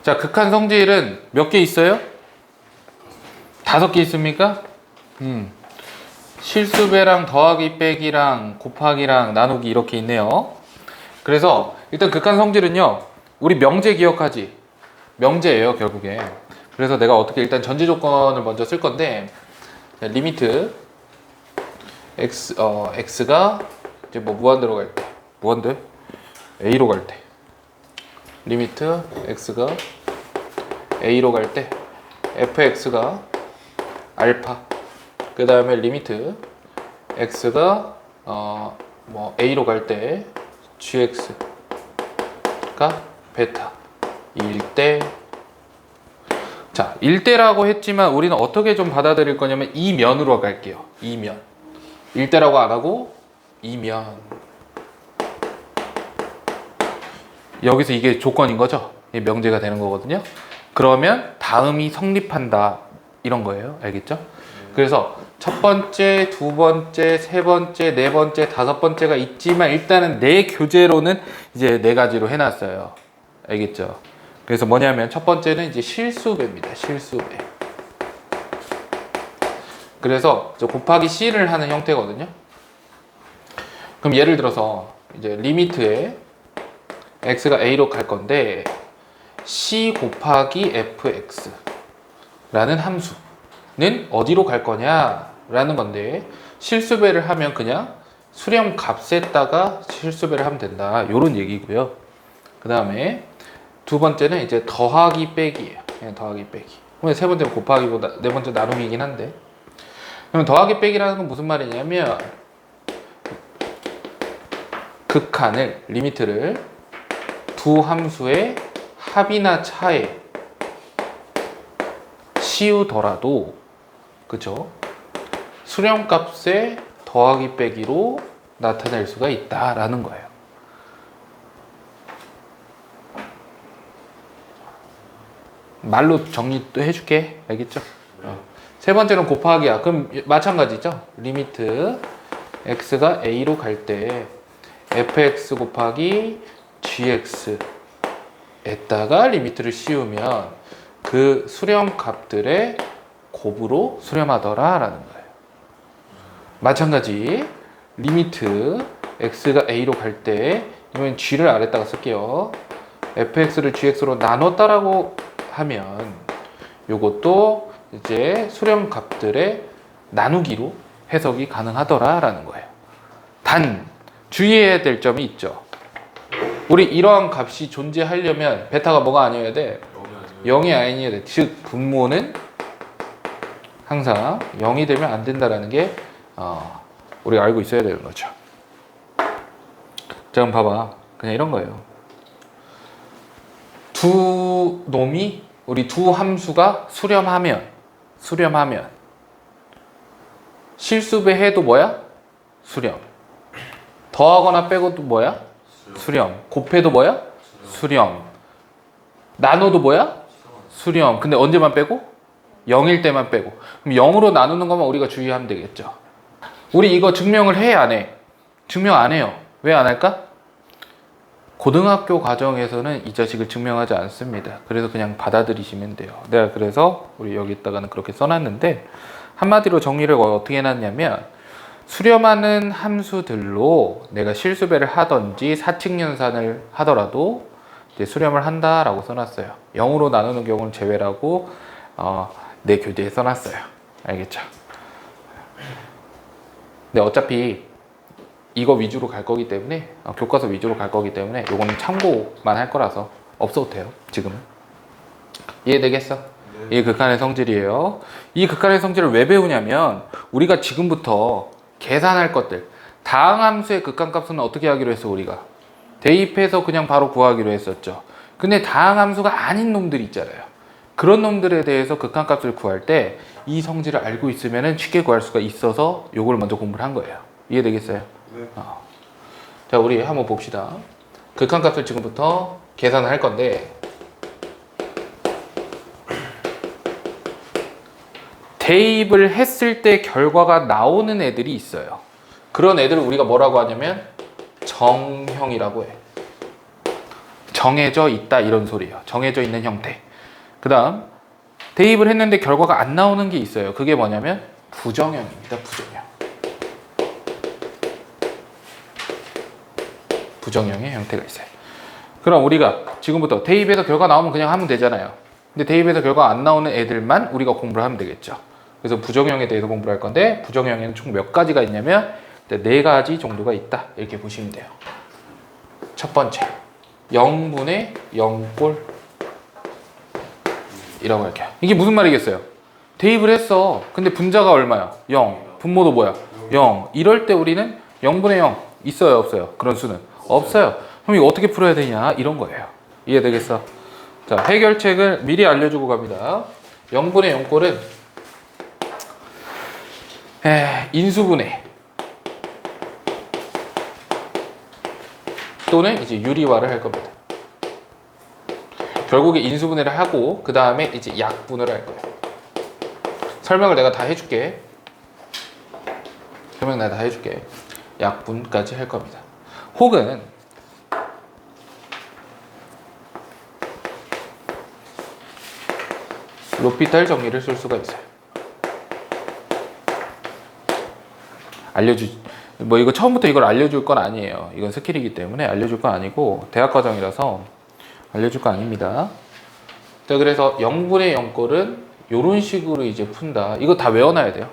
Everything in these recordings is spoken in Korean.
자, 극한 성질은 몇 개 있어요? 5개 있습니까? 실수배랑 더하기 빼기랑 곱하기랑 나누기 이렇게 있네요. 그래서 일단 극한 성질은요, 우리 명제 기억하지? 명제예요, 결국에. 그래서 내가 어떻게 일단 전제 조건을 먼저 쓸 건데, 리미트 x가 이제 뭐 무한대로 갈 때, 무한대 a로 갈 때, 리미트 x가 a로 갈 때 fx가 알파, 그 다음에 리미트 x가 뭐 a로 갈 때 gx가 베타일 때, 자, 일대라고 했지만 우리는 어떻게 좀 받아들일 거냐면 이면으로 갈게요. 이면. 일대라고 안 하고 이면. 여기서 이게 조건인 거죠. 이게 명제가 되는 거거든요. 그러면 다음이 성립한다 이런 거예요. 알겠죠? 그래서 첫 번째, 두 번째, 세 번째, 네 번째, 다섯 번째가 있지만 일단은 내 교재로는 이제 4가지로 해놨어요. 알겠죠? 그래서 뭐냐면 첫 번째는 이제 실수배입니다. 실수배. 그래서 곱하기 c를 하는 형태거든요. 그럼 예를 들어서 이제 리미트에 x가 a로 갈 건데 c 곱하기 fx라는 함수는 어디로 갈 거냐라는 건데, 실수배를 하면 그냥 수렴 값에다가 실수배를 하면 된다, 이런 얘기고요. 그 다음에 두 번째는 이제 더하기 빼기예요. 그냥 더하기 빼기. 세 번째는 곱하기보다 네 번째 나눔이긴 한데, 그럼 더하기 빼기라는 건 무슨 말이냐면 극한을, 리미트를 두 함수의 합이나 차에 씌우더라도, 그쵸? 수렴값의 더하기 빼기로 나타낼 수가 있다라는 거예요. 말로 정리 또 해줄게. 알겠죠? 세 번째는 곱하기야. 그럼 마찬가지죠? 리미트 x가 a로 갈 때 fx 곱하기 gx에다가 리미트를 씌우면 그 수렴 값들의 곱으로 수렴하더라 라는 거예요. 마찬가지 리미트 x가 a로 갈 때, 이번 g를 아래다가 쓸게요. fx를 gx로 나눴다라고 하면 요것도 이제 수렴 값들의 나누기로 해석이 가능하더라 라는 거예요. 단 주의해야 될 점이 있죠. 우리 이러한 값이 존재하려면 베타가 뭐가 아니어야 돼? 0이 아니어야 돼. 즉 분모는 항상 0이 되면 안 된다라는 게 우리가 알고 있어야 되는 거죠. 자, 그럼 봐봐. 그냥 이런 거예요. 두 놈이, 우리 두 함수가 수렴하면 실수배 해도 뭐야? 수렴. 더하거나 빼고도 뭐야? 수렴. 곱해도 뭐야? 수렴. 나눠도 뭐야? 수렴. 근데 언제만 빼고? 0일 때만 빼고. 그럼 0으로 나누는 것만 우리가 주의하면 되겠죠. 우리 이거 증명을 해, 안 해? 증명 안 해요. 왜 안 할까? 고등학교 과정에서는 이 자식을 증명하지 않습니다. 그래서 그냥 받아들이시면 돼요. 내가 그래서 우리 여기다가는 그렇게 써놨는데, 한마디로 정리를 어떻게 해놨냐면, 수렴하는 함수들로 내가 실수배를 하든지 사칙연산을 하더라도 이제 수렴을 한다라고 써놨어요. 0으로 나누는 경우는 제외라고 내 교재에 써놨어요. 알겠죠? 근데 어차피 이거 위주로 갈 거기 때문에, 교과서 위주로 갈 거기 때문에 요거는 참고만 할 거라서 없어도 돼요. 지금은. 이해되겠어? 네. 이게 극한의 성질이에요. 이 극한의 성질을 왜 배우냐면, 우리가 지금부터 계산할 것들, 다항함수의 극한값은 어떻게 하기로 했어? 우리가 대입해서 그냥 바로 구하기로 했었죠. 근데 다항함수가 아닌 놈들 있잖아요. 그런 놈들에 대해서 극한값을 구할 때 이 성질을 알고 있으면 쉽게 구할 수가 있어서 요걸 먼저 공부를 한 거예요. 이해되겠어요? 네. 자, 우리 한번 봅시다. 극한값을 지금부터 계산을 할 건데, 대입을 했을 때 결과가 나오는 애들이 있어요. 그런 애들을 우리가 뭐라고 하냐면 정형이라고 해. 정해져 있다 이런 소리예요. 정해져 있는 형태. 그 다음 대입을 했는데 결과가 안 나오는 게 있어요. 그게 뭐냐면 부정형입니다. 부정형. 부정형의 형태가 있어요. 그럼 우리가 지금부터 대입에서 결과 나오면 그냥 하면 되잖아요. 근데 대입에서 결과 안 나오는 애들만 우리가 공부를 하면 되겠죠. 그래서 부정형에 대해서 공부를 할 건데 부정형에는 총 몇 가지가 있냐면 4가지 정도가 있다. 이렇게 보시면 돼요. 첫 번째 0분의 0꼴 이라고 할게요. 이게 무슨 말이겠어요? 대입을 했어. 근데 분자가 얼마야? 0. 분모도 뭐야? 0. 이럴 때 우리는 0분의 0 있어요? 없어요? 그런 수는? 없어요. 그럼 이거 어떻게 풀어야 되냐? 이런 거예요. 이해되겠어? 자, 해결책을 미리 알려주고 갑니다. 0분의 0꼴은 인수분해 또는 이제 유리화를 할 겁니다. 결국에 인수분해를 하고 그 다음에 이제 약분을 할 거예요. 설명을 내가 다 해줄게. 약분까지 할 겁니다. 혹은 로피탈 정리를 쓸 수가 있어요. 뭐 이거 처음부터 이걸 알려줄 건 아니에요. 이건 스킬이기 때문에 알려줄 건 아니고 대학 과정이라서 알려줄 거 아닙니다. 자, 그래서 0분의 0꼴은 이런 식으로 이제 푼다. 이거 다 외워놔야 돼요.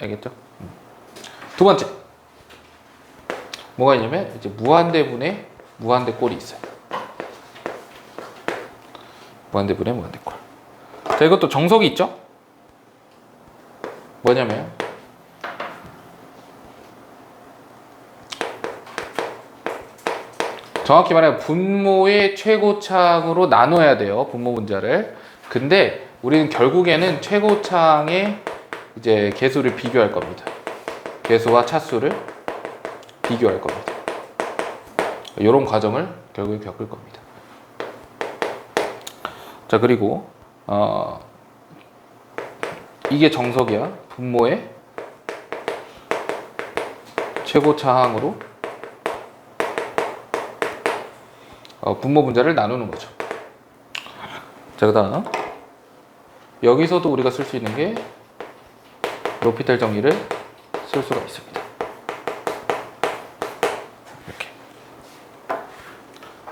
알겠죠? 두 번째 뭐가 있냐면 이제 무한대분의 무한대꼴이 있어요. 무한대분의 무한대꼴. 자, 이것도 정석이 있죠? 뭐냐면 정확히 말하면 분모의 최고창으로 나눠야 돼요. 분모 분자를. 근데 우리는 결국에는 최고창의 이제 개수를 비교할 겁니다. 개수와 차수를 비교할 겁니다. 이런 과정을 결국에 겪을 겁니다. 자, 그리고 이게 정석이야. 분모의 최고차항으로 분모 분자를 나누는 거죠. 자, 그 다음 여기서도 우리가 쓸 수 있는 게 로피탈 정리를 쓸 수가 있습니다. 이렇게.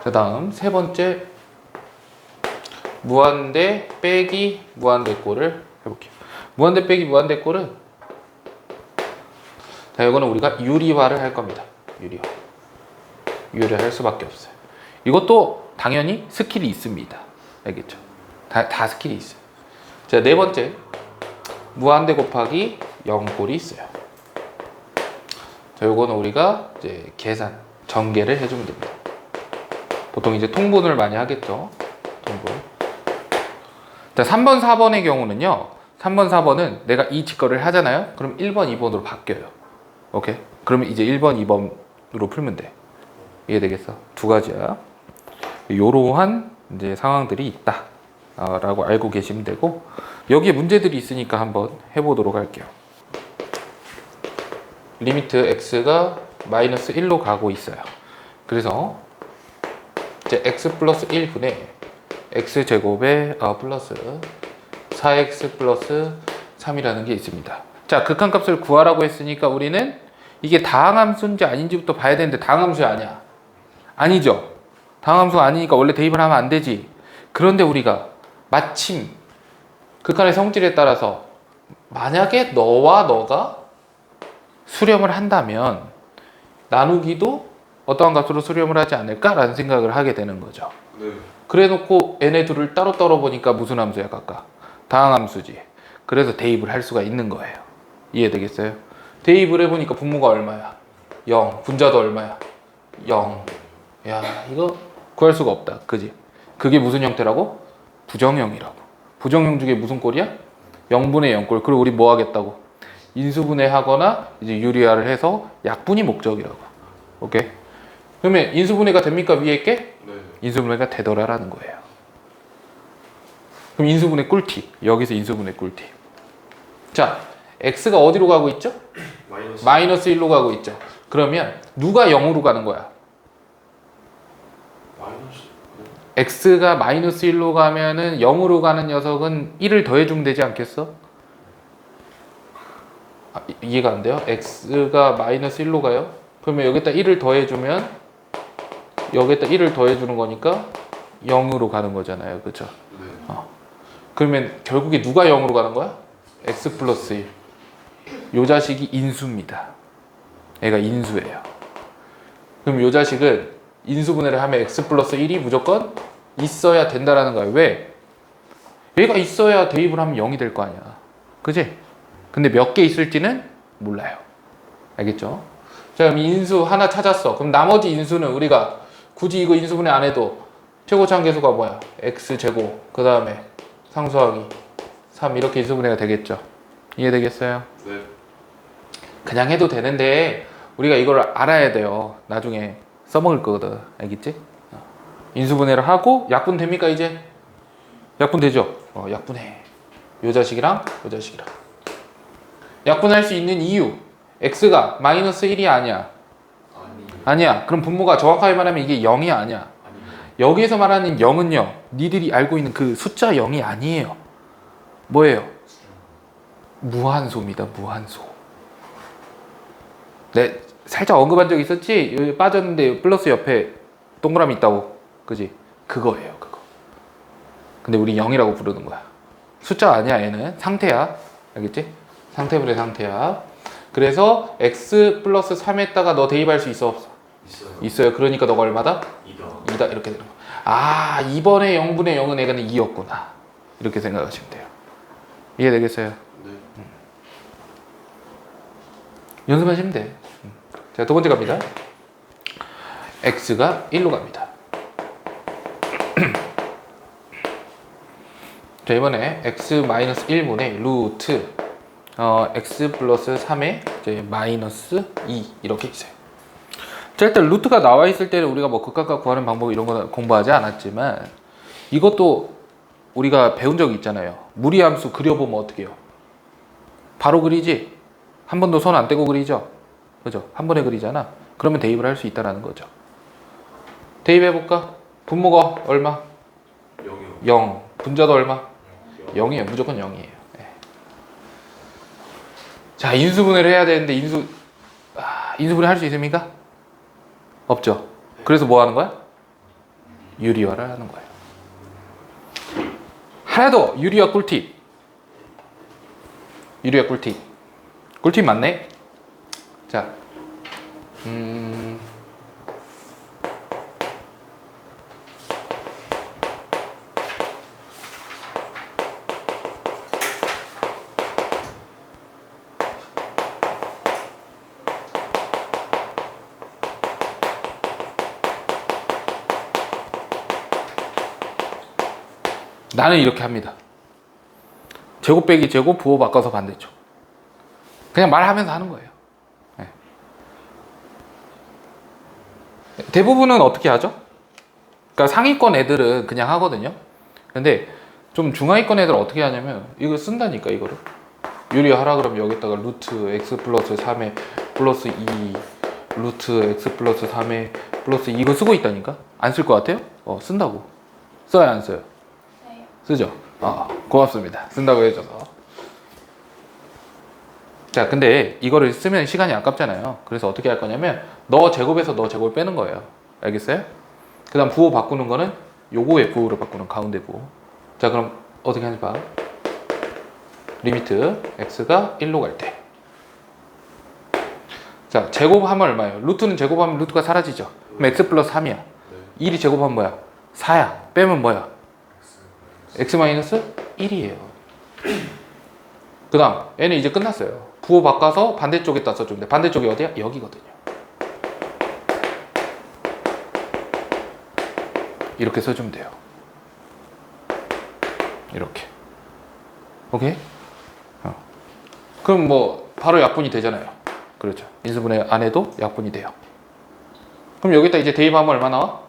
자, 다음 세 번째 무한대 빼기 무한대꼴을 해볼게요. 무한대 빼기 무한대꼴은 자, 이거는 우리가 유리화를 할 겁니다. 유리화할 수밖에 없어요. 이것도 당연히 스킬이 있습니다. 알겠죠? 다 스킬이 있어요. 자, 네 번째 무한대 곱하기 0꼴이 있어요. 자, 요거는 우리가 이제 계산 전개를 해주면 됩니다. 보통 이제 통분을 많이 하겠죠. 통분. 자, 3번 4번의 경우는요, 3번 4번은 내가 이 직거래를 하잖아요. 그럼 1번 2번으로 바뀌어요. 오케이? 그러면 이제 1번 2번으로 풀면 돼. 이해되겠어? 두 가지야. 요러한 이제 상황들이 있다 라고 알고 계시면 되고, 여기에 문제들이 있으니까 한번 해보도록 할게요. 리미트 x가 마이너스 1로 가고 있어요. 그래서 이제 x 플러스 1분의 x제곱에 플러스 4x 플러스 3이라는 게 있습니다. 자, 극한값을 구하라고 했으니까 우리는 이게 다항함수인지 아닌지부터 봐야 되는데 다항함수 아니야. 아니죠. 다항함수가 아니니까 원래 대입을 하면 안 되지. 그런데 우리가 마침 극한의 성질에 따라서 만약에 너와 너가 수렴을 한다면 나누기도 어떠한 값으로 수렴을 하지 않을까라는 생각을 하게 되는 거죠. 네. 그래 놓고 얘네 둘을 따로 떨어보니까 무슨 함수야 각각? 다항함수지. 그래서 대입을 할 수가 있는 거예요. 이해되겠어요? 대입을 해보니까 분모가 얼마야? 0. 분자도 얼마야? 0. 야, 이거 구할 수가 없다. 그지? 그게 무슨 형태라고? 부정형이라고. 부정형 중에 무슨 꼴이야? 0분의 0꼴. 그리고 우리 뭐 하겠다고? 인수분해 하거나 이제 유리화를 해서 약분이 목적이라고. 오케이? 그러면 인수분해가 됩니까? 위에 게? 네. 인수분해가 되더라라는 거예요. 그럼 인수분해 꿀팁. 여기서 인수분해 꿀팁. 자, x가 어디로 가고 있죠? 마이너스 1로 가고 있죠. 그러면 누가 0으로 가는 거야? 마이너스 x가 마이너스 1로 가면은 0으로 가는 녀석은 1을 더해주면 되지 않겠어? 이해가 안 돼요? x가 마이너스 1로 가요? 그러면 여기다 1을 더해주면 여기다 1을 더해주는 거니까 0으로 가는 거잖아요. 그죠? 네. 그러면 결국에 누가 0으로 가는 거야? x 플러스 1. 요 자식이 인수입니다. 얘가 인수예요. 그럼 요 자식은 인수분해를 하면 x 플러스 1이 무조건 있어야 된다라는 거야. 왜? 얘가 있어야 대입을 하면 0이 될 거 아니야. 그지? 근데 몇 개 있을지는 몰라요. 알겠죠? 자, 그럼 인수 하나 찾았어. 그럼 나머지 인수는 우리가 굳이 이거 인수분해 안 해도 최고차함계수가 뭐야? x제곱 그 다음에 상수하기 3 이렇게 인수분해가 되겠죠. 이해되겠어요? 네. 그냥 해도 되는데 우리가 이걸 알아야 돼요. 나중에 써먹을 거거든. 알겠지? 인수분해를 하고 약분 됩니까 이제? 약분 되죠? 약분해. 요 자식이랑 요 자식이랑 약분할 수 있는 이유. x가 마이너스 1이 아니야. 아니야. 그럼 분모가 정확하게 말하면 이게 0이 아니야. 여기에서 말하는 0은요, 니들이 알고 있는 그 숫자 0이 아니에요. 뭐예요? 무한소입니다. 무한소. 네, 살짝 언급한 적 있었지? 여기 빠졌는데 플러스 옆에 동그라미 있다고. 그지? 그거예요. 그거. 근데 우리 0이라고 부르는 거야. 숫자 아니야. 얘는 상태야. 알겠지? 상태분의 상태야. 그래서 x 플러스 3에다가 너 대입할 수 있어? 없어? 있어요. 그러니까 너가 얼마다? 2다. 이렇게 되는 거야. 아, 2번의 0분의 0은 얘가는 2였구나. 이렇게 생각하시면 돼요. 이해되겠어요? 네. 연습하시면 돼. 자, 두 번째 갑니다. x가 1로 갑니다. 자, 이번에 x-1분의 루트 x 플러스 3의 이제 마이너스 2 이렇게 있어요. 자, 일단 루트가 나와 있을 때는 우리가 뭐 극각각 구하는 방법 이런 거 공부하지 않았지만 이것도 우리가 배운 적이 있잖아요. 무리함수 그려보면 어떻게 해요? 바로 그리지? 한 번도 손 안 떼고 그리죠? 그죠? 한 번에 그리잖아. 그러면 대입을 할 수 있다는 거죠. 대입해볼까? 분모가 얼마? 0이요. 0. 분자도 얼마? 0이에요. 무조건 0이에요. 네. 자, 인수분해를 해야 되는데 인수분해 할 수 있습니까? 없죠. 그래서 뭐 하는 거야? 유리화를 하는 거예요. 하나 더 유리화 꿀팁. 유리화 꿀팁. 꿀팁 맞네? 자, 나는 이렇게 합니다. 제곱 빼기 제곱 부호 바꿔서 반대쪽. 그냥 말하면서 하는 거예요. 네. 대부분은 어떻게 하죠? 그러니까 상위권 애들은 그냥 하거든요. 근데 좀 중하위권 애들 어떻게 하냐면 이거 쓴다니까. 이거를 유리하라 그러면 여기다가 루트 x 플러스 3에 플러스 2 루트 x 플러스 3에 플러스 2 이거 쓰고 있다니까. 안 쓸 것 같아요? 쓴다고. 써요 안 써요? 쓰죠? 고맙습니다. 쓴다고 해줘서. 자, 근데 이거를 쓰면 시간이 아깝잖아요. 그래서 어떻게 할 거냐면 너 제곱에서 너 제곱을 빼는 거예요. 알겠어요? 그 다음 부호 바꾸는 거는 요거의 부호를 바꾸는 가운데 부호. 자, 그럼 어떻게 하는지 봐. 리미트 x가 1로 갈 때. 자, 제곱하면 얼마예요? 루트는 제곱하면 루트가 사라지죠. 그럼 x 플러스 3이야. 1이 제곱하면 뭐야? 4야. 빼면 뭐야? x 마이너스 1이에요. 그 다음 얘는 이제 끝났어요. 부호 바꿔서 반대쪽에다 써주면 돼. 반대쪽이 어디야? 여기거든요. 이렇게 써주면 돼요. 이렇게. 오케이? 그럼 뭐 바로 약분이 되잖아요. 그렇죠. 인수분해 안 해도 약분이 돼요. 그럼 여기다 이제 대입하면 얼마 나와?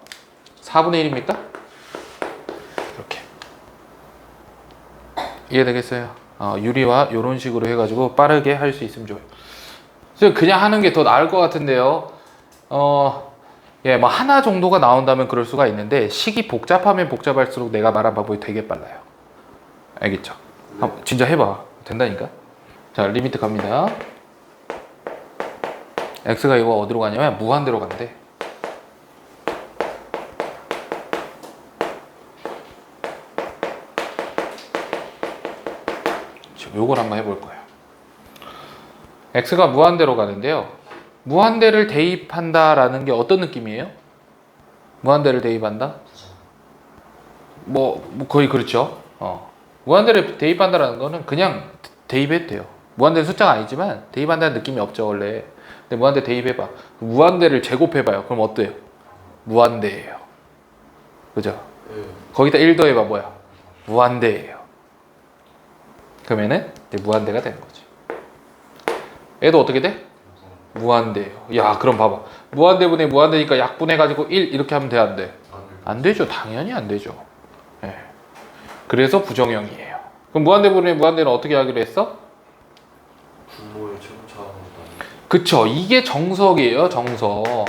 4분의 1입니까? 이렇게. 이해되겠어요? 유리화 이런 식으로 해가지고 빠르게 할 수 있으면 좋아요. 그냥 하는 게 더 나을 것 같은데요. 예, 뭐 하나 정도가 나온다면 그럴 수가 있는데 식이 복잡하면 복잡할수록 내가 말한 방법이 되게 빨라요. 알겠죠? 진짜 해봐. 된다니까. 자, 리미트 갑니다. x가 이거 어디로 가냐면 무한대로 간대. 요걸 한번 해볼 거예요. x가 무한대로 가는데요. 무한대를 대입한다라는 게 어떤 느낌이에요? 무한대를 대입한다? 뭐 거의 그렇죠. 무한대를 대입한다라는 거는 그냥 대입해도 돼요. 무한대는 숫자가 아니지만 대입한다는 느낌이 없죠 원래. 근데 무한대 대입해봐. 무한대를 제곱해봐요. 그럼 어때요? 무한대예요. 그죠? 거기다 1 더해봐 뭐야? 무한대예요. 그러면은 이제 무한대가 되는 거지. 얘도 어떻게 돼? 무한대예요. 야, 그럼 봐봐. 무한대분의 무한대니까 약분해가지고 1 이렇게 하면 돼, 안 돼? 안 되죠. 당연히 안 되죠. 네. 그래서 부정형이에요. 그럼 무한대분의 무한대는 어떻게 하기로 했어? 분모의 최고차항. 그쵸. 이게 정석이에요. 정석.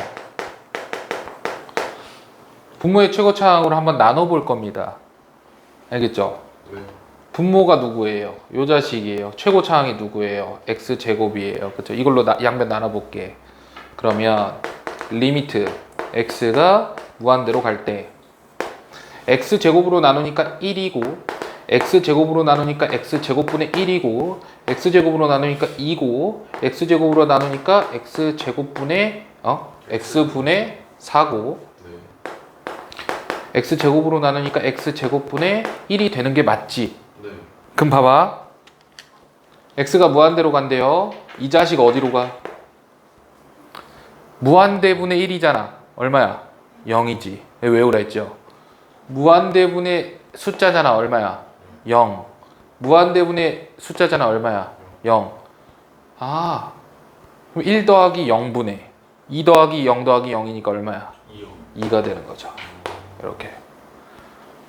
분모의 최고차항으로 한번 나눠볼 겁니다. 알겠죠? 네. 분모가 누구예요? 요 자식이에요. 최고차항이 누구예요? x제곱이에요. 그쵸? 이걸로 양변 나눠볼게. 그러면 리미트 x가 무한대로 갈 때 x제곱으로 나누니까 1이고 x제곱으로 나누니까 x제곱분의 1이고 x제곱으로 나누니까 2고 x제곱으로 나누니까 x제곱분의 x분의 4고 네. x제곱으로 나누니까 x제곱분의 1이 되는 게 맞지? 네. 그럼 봐봐. x가 무한대로 간대요. 이 자식 어디로 가? 무한대분의 1이잖아. 얼마야? 0이지. 외우라 했죠? 무한대분의 숫자잖아. 얼마야? 0. 무한대분의 숫자잖아. 얼마야? 0. 아, 그럼 1 더하기 0분의 2 더하기 0 더하기 0이니까 얼마야? 2요. 2가 되는 거죠. 이렇게.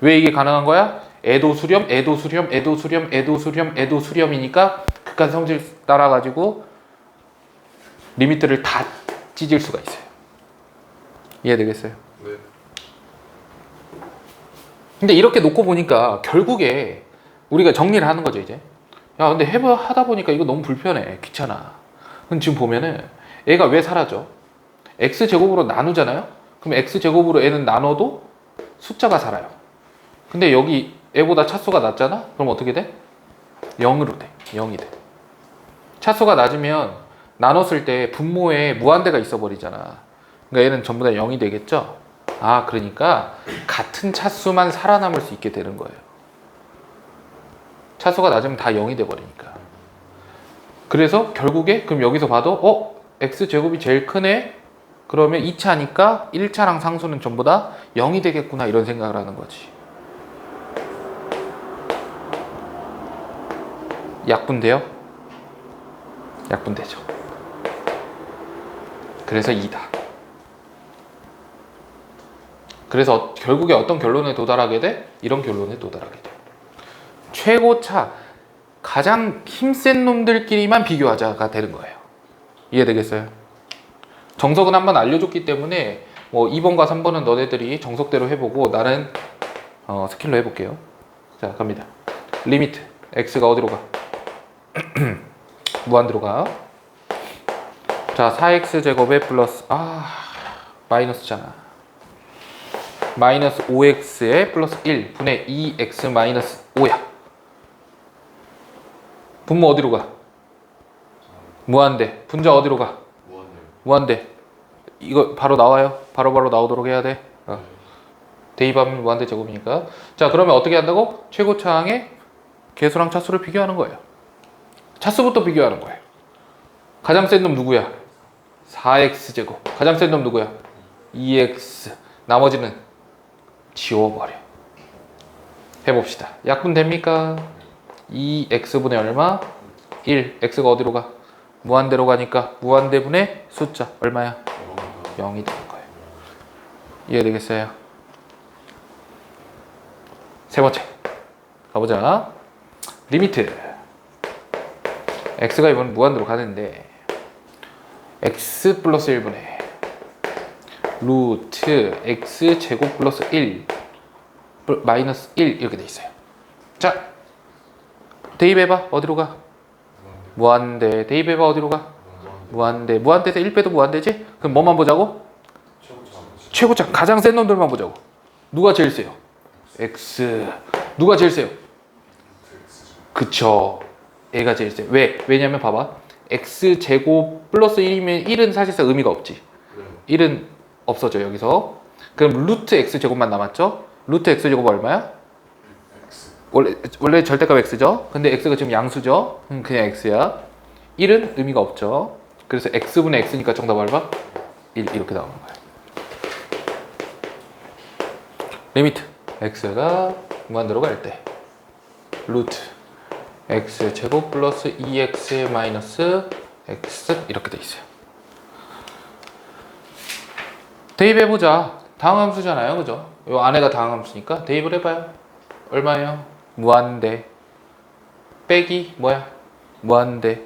왜 이게 가능한 거야? 애도 수렴, 애도 수렴, 애도 수렴, 애도 수렴, 애도 수렴이니까 극한 성질 따라가지고 리미트를 다 찢을 수가 있어요. 이해되겠어요? 네. 근데 이렇게 놓고 보니까 결국에 우리가 정리를 하는 거죠, 이제. 야, 근데 하다 보니까 이거 너무 불편해. 귀찮아. 그럼 지금 보면은 애가 왜 사라져? x제곱으로 나누잖아요? 그럼 x제곱으로 애는 나눠도 숫자가 살아요. 근데 여기 애보다 차수가 낮잖아? 그럼 어떻게 돼? 0으로 돼. 0이 돼. 차수가 낮으면 나눴을 때 분모에 무한대가 있어 버리잖아. 그러니까 얘는 전부 다 0이 되겠죠? 아, 그러니까 같은 차수만 살아남을 수 있게 되는 거예요. 차수가 낮으면 다 0이 돼 버리니까. 그래서 결국에 그럼 여기서 봐도 x제곱이 제일 크네? 그러면 2차니까 1차랑 상수는 전부 다 0이 되겠구나 이런 생각을 하는 거지. 약분돼요? 약분되죠. 그래서 2다. 그래서 결국에 어떤 결론에 도달하게 돼? 이런 결론에 도달하게 돼. 최고차, 가장 힘센 놈들끼리만 비교하자가 되는 거예요. 이해되겠어요? 정석은 한번 알려줬기 때문에 뭐 2번과 3번은 너네들이 정석대로 해보고 나는 스킬로 해볼게요. 자, 갑니다. 리미트 x가 어디로 가? 무한대로 가. 자, 4x제곱에 플러스 마이너스잖아. 마이너스 5x에 플러스 1 분의 2x 마이너스 5야. 분모 어디로 가? 무한대. 분자 어디로 가? 무한대. 이거 바로 나와요. 바로바로 나오도록 해야 돼. 대입하면 무한대 제곱이니까. 자, 그러면 어떻게 한다고? 최고차항의 개수랑 차수를 비교하는 거예요. 차수부터 비교하는 거예요. 가장 센 놈 누구야? 4x제곱. 가장 센 놈 누구야? 2x. 나머지는 지워버려. 해봅시다. 약분 됩니까? 2x분의 얼마? 1. x가 어디로 가? 무한대로 가니까 무한대분의 숫자 얼마야? 0이 되는 거예요. 이해되겠어요? 세 번째 가보자. 리미트 x가 이번 무한대로 가는데 x 플러스 1분의 루트 x 제곱 플러스 1 마이너스 1 이렇게 돼 있어요. 자, 대입해봐. 어디로 가? 무한대. 대입해봐. 어디로 가? 무한대. 무한대에서 1 빼도 무한대지? 그럼 뭐만 보자고? 최고차. 가장 센 놈들만 보자고. 누가 제일 세요? x. 누가 제일 세요? 그쵸. 얘가 제일 세요. 왜? 왜냐면 봐봐. x 제곱 플러스 1이면 1은 사실상 의미가 없지. 1은 없어져 여기서. 그럼 루트 x 제곱만 남았죠? 루트 x 제곱 얼마야? 원래 절대값 x죠? 근데 x가 지금 양수죠? 그냥 x야. 1은 의미가 없죠. 그래서 x분의 x니까 정답 얼마? 1 이렇게 나오는 거야. 리미트 x가 무한대로 갈 때 루트 x 제곱 플러스 2x 마이너스 x 이렇게 돼 있어요. 대입해보자. 다항함수잖아요, 그죠? 요 안에가 다항함수니까 대입을 해봐요. 얼마예요? 무한대 빼기 뭐야? 무한대.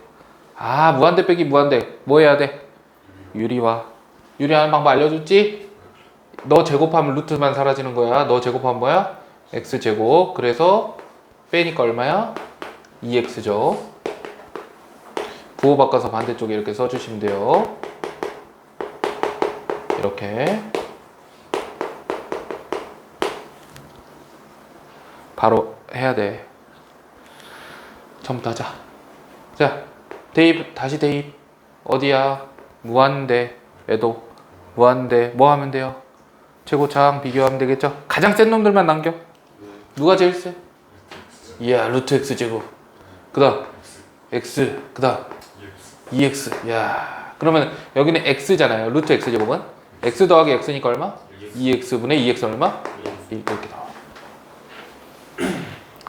아, 무한대 빼기 무한대 뭐 해야 돼? 유리화. 유리하는 방법 알려줬지? 너 제곱하면 루트만 사라지는 거야. 너 제곱하면 뭐야? x제곱. 그래서 빼니까 얼마야? 2x죠. 부호 바꿔서 반대쪽에 이렇게 써주시면 돼요. 이렇게 바로 해야 돼. 처음부터 하자. 자, 대입. 다시 대입. 어디야? 무한대에도 무한대 뭐 하면 돼요? 최고차항 비교하면 되겠죠? 가장 센 놈들만 남겨. 누가 제일 세? 이야, 루트 x 제곱. 그 다음 x. 그 다음 2x. 야, 그러면 여기는 x잖아요. 루트 x 제곱은 x 더하기 x니까 얼마? 2x분의 2x 얼마? 1 이렇게 나와.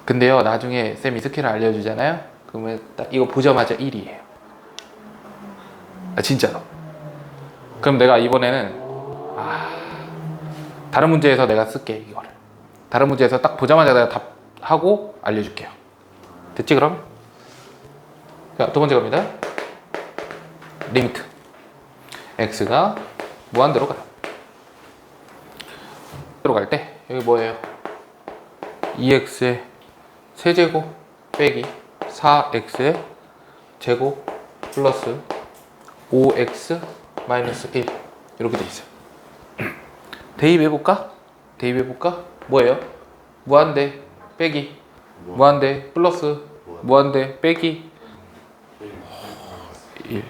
근데요, 나중에 쌤이 스케일 알려주잖아요. 그러면 딱 이거 보자마자 1이에요. 아, 진짜로. 그럼 내가 이번에는 다른 문제에서 내가 쓸게 이거를. 다른 문제에서 딱 보자마자 내가 답하고 알려줄게요. 됐지 그럼? 자, 두 번째 갑니다. 리미트 x가 무한대로 가요. 무한대로 갈 때 여기 뭐예요? 2x의 세제곱 빼기 4x의 제곱 플러스 5x 마이너스 1 이렇게 돼 있어요. 대입해볼까? 대입해볼까? 뭐예요? 무한대 빼기 무한대 플러스 무한대 빼기 1.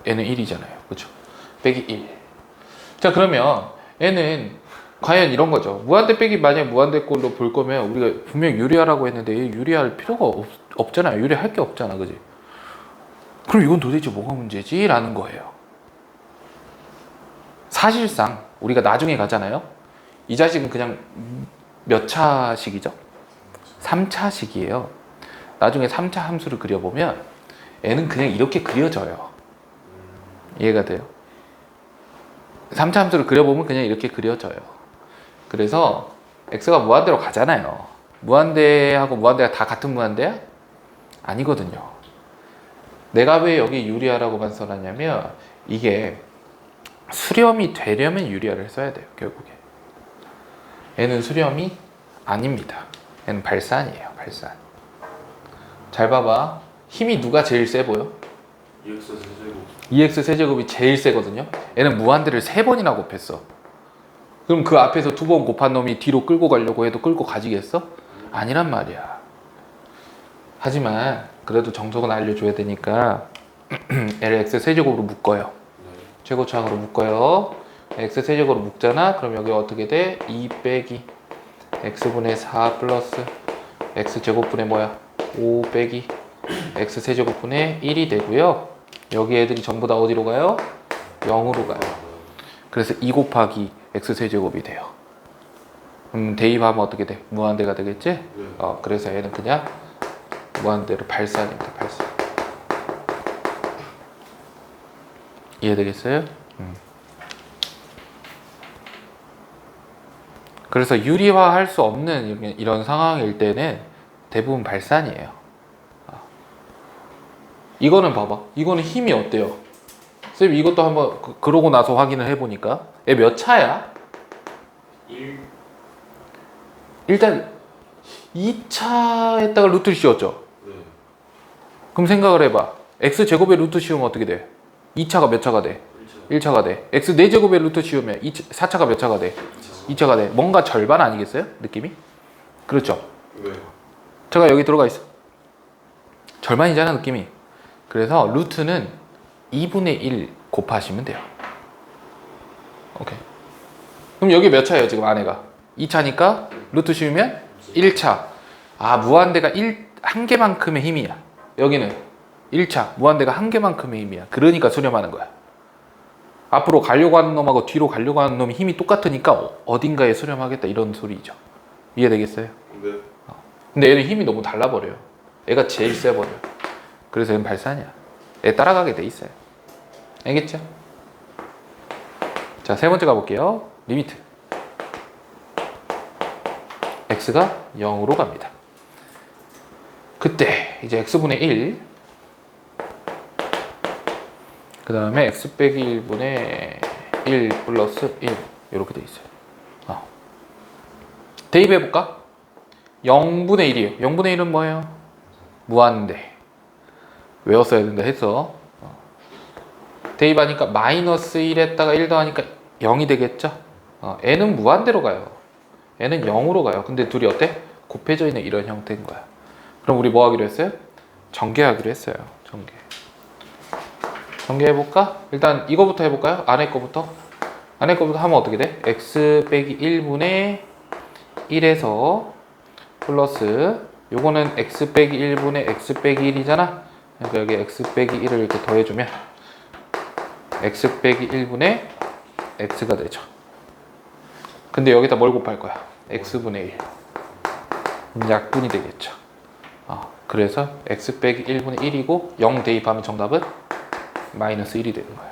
얘는 1이잖아요. 그렇죠? 빼기 1. 자, 그러면 얘는 과연 이런 거죠. 무한대 빼기 만약 무한대 꼴로 볼 거면 우리가 분명 유리하라고 했는데 유리할 필요가 없잖아요. 유리할 게 없잖아. 그지? 그럼 이건 도대체 뭐가 문제지? 라는 거예요. 사실상 우리가 나중에 가잖아요. 이 자식은 그냥 몇 차식이죠? 3차식이에요. 나중에 3차 함수를 그려보면 얘는 그냥 이렇게 그려져요. 이해가 돼요? 3차 함수를 그려보면 그냥 이렇게 그려져요. 그래서 x가 무한대로 가잖아요. 무한대하고 무한대가 다 같은 무한대야? 아니거든요. 내가 왜 여기 유리하라고만 써놨냐면 이게 수렴이 되려면 유리화를 써야 돼요. 결국에 얘는 수렴이 아닙니다. 얘는 발산이에요. 발산. 잘 봐봐. 힘이 누가 제일 세 보여? 2x 세제곱. 2x 세제곱이 제일 세거든요. 얘는 무한대를 3번이나 곱했어. 그럼 그 앞에서 2번 곱한 놈이 뒤로 끌고 가려고 해도 끌고 가지겠어? 아니란 말이야. 하지만 그래도 정석은 알려줘야 되니까 얘를 x 세제곱으로 묶어요. 최고차항으로 묶어요. x 세제곱으로 묶잖아. 그럼 여기 어떻게 돼? 2 빼기 x분의 4 플러스 x 제곱분의 뭐야? 5 빼기 x 세제곱분의 1이 되고요. 여기 애들이 전부 다 어디로 가요? 0으로 가요. 그래서 2 곱하기 x 세제곱이 돼요. 대입하면 어떻게 돼? 무한대가 되겠지? 그래서 얘는 그냥 무한대로 발산입니다. 발산. 이해되겠어요? 그래서 유리화할 수 없는 이런 상황일 때는 대부분 발산이에요. 이거는 봐봐. 이거는 힘이 어때요? 선생님 이것도 한번 그러고 나서 확인을 해보니까 얘 몇 차야? 1 일단 2차에다가 루트를 씌웠죠. 네. 그럼 생각을 해봐. x제곱에 루트 씌우면 어떻게 돼? 2차가 몇 차가 돼? 1차 1차가 돼. x 4제곱에 루트 씌우면 4차가 몇 차가 돼? 2차 2차가 돼. 뭔가 절반 아니겠어요? 느낌이? 그렇죠. 네. 제가 여기 들어가 있어. 절반이잖아 느낌이. 그래서 루트는 2분의 1 곱하시면 돼요. 오케이. 그럼 여기 몇 차예요 지금 안에가? 2차니까 루트 씌우면 1차. 아 무한대가 한 개만큼의 힘이야. 여기는 1차 무한대가 한 개만큼의 힘이야. 그러니까 수렴하는 거야. 앞으로 가려고 하는 놈하고 뒤로 가려고 하는 놈이 힘이 똑같으니까 어딘가에 수렴하겠다 이런 소리죠. 이해되겠어요? 네. 근데 얘는 힘이 너무 달라버려요. 얘가 제일 세버려요. 그래서 얘는 발산이야. 얘 따라가게 돼 있어요. 알겠죠? 자, 세 번째 가볼게요. 리미트. x가 0으로 갑니다. 그때 이제 x분의 1, 그 다음에 x 빼기 1분의 1 플러스 1 이렇게 돼 있어요. 대입해볼까? 0분의 1이에요. 0분의 1은 뭐예요? 무한대. 외웠어야 된다 했어. 대입하니까 마이너스 1에다가 1 더하니까 0이 되겠죠? n은 무한대로 가요. n은 0으로 가요. 근데 둘이 어때? 곱해져 있는 이런 형태인 거야. 그럼 우리 뭐 하기로 했어요? 전개하기로 했어요. 전개해볼까? 일단 이거부터 해볼까요? 안에 거부터. 안에 거부터 하면 어떻게 돼? x 빼기 1분의 1에서 플러스 요거는 x 빼기 1분의 x 빼기 1이잖아. 그러니까 여기 x 빼기 1을 이렇게 더해주면 x 빼기 1분의 x가 되죠. 근데 여기다 뭘 곱할 거야? x분의 1 약분이 되겠죠. 그래서 x 빼기 1분의 1이고 0 대입하면 정답은 마이너스 1이 되는 거예요.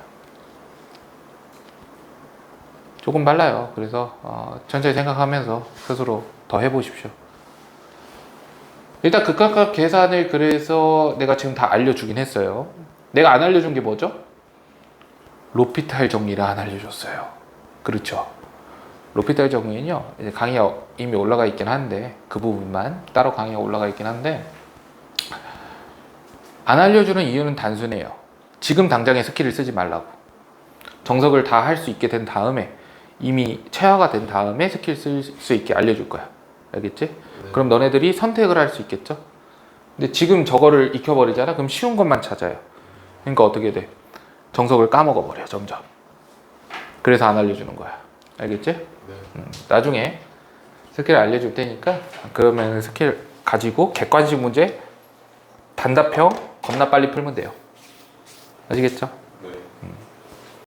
조금 빨라요. 그래서 천천히 생각하면서 스스로 더 해보십시오. 일단 극각각 계산을 그래서 내가 지금 다 알려주긴 했어요. 내가 안 알려준 게 뭐죠? 로피탈 정리를 안 알려줬어요. 그렇죠. 로피탈 정리는요, 이제 강의가 이미 올라가 있긴 한데, 그 부분만 따로 강의가 올라가 있긴 한데, 안 알려주는 이유는 단순해요. 지금 당장에 스킬을 쓰지 말라고. 정석을 다 할 수 있게 된 다음에, 이미 체화가 된 다음에 스킬 쓸 수 있게 알려줄 거야. 알겠지? 네. 그럼 너네들이 선택을 할 수 있겠죠? 근데 지금 저거를 익혀버리잖아? 그럼 쉬운 것만 찾아요. 그러니까 어떻게 돼? 정석을 까먹어버려, 점점. 그래서 안 알려주는 거야. 알겠지? 네. 나중에 스킬 알려줄 테니까 그러면 스킬 가지고 객관식 문제 단답형 겁나 빨리 풀면 돼요. 아시겠죠?